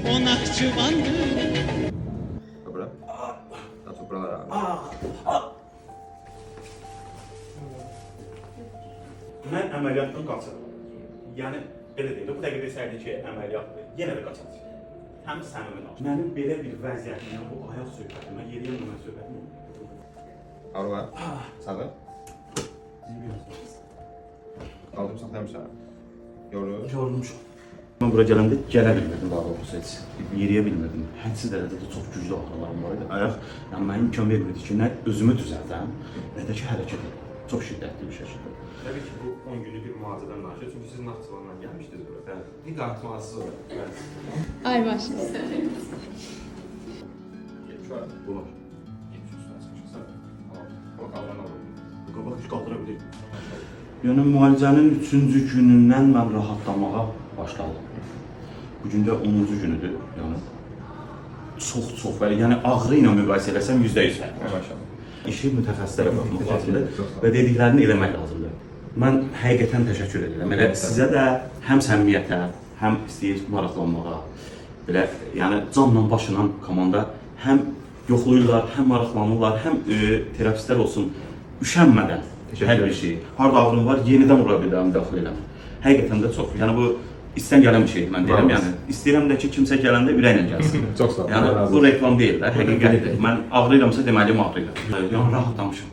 Konakçıvandır. Dobra. Na co brother? Mən əməliyyatdan qaçıram. Yəni, belə deyil, bu dəqiqə desəydi ki, əməliyyatdır, yenə də qaçacaq. Həm səmimi danış. Mənim belə bir vəziyyətimlə, bu ayaq söhbətimə, yeriyən mənə söhbətimə. Arva. Sağı. Qaldım saxlamışam. Yorulmuşum. Mən bura gələndə gələ bilmirdim daha doğrusu heç. Yeriyə bilmirdim. Hədsiz dərəcədə çox güclü ağrılarım var idi. Ayaq, yəni mənə imkan vermirdi ki, nə özümü düzəldəm, nə də ki hərəkət edim. Çox şiddətli bir şəkildə. Təbii ki, bu 10 günlük bir müalicədən danışır. Çünki siz Naxçıvandan gəlmişdiniz bura. Bəli. Bir qartmazsız olur. Bəli. Ay maşallah. Bu var. Qabaq hiç qaldıra bilirdim. Yəni müalicənin 3-cü günündən mən rahatlamağa başladım. Bugün də 10-cu günüdür. Yəni çox və yəni ağrı ilə müqayisə eləsəm %100 fərq var. Maşallah. İşi mütəxəssislərə baxmaq lazımdır və dediklərini eləmək lazımdır. Mən həqiqətən təşəkkür edirəm. Elə sizə də həm səmimiyyətə, həm istəyir maraqlanmağa, belə yəni canla başla komanda həm yoxlayırlar, həm maraqlanırlar, həm terapistlər olsun üşənmədən hər bir şey. Harda ağrım var, yenidən vura bilirəm, daxil eləmə. Həqiqətən də çox. Yəni bu istən gələn bir şey mən deyirəm. Yəni istəyirəm də ki, kimsə gələndə ürəklə gəlsin. Çox sağ ol. Yəni bu reklam deyil də, həqiqətdir. Mən ağrıyıramsa deməliyim ağrıyıram. Yəni rahatlamışam.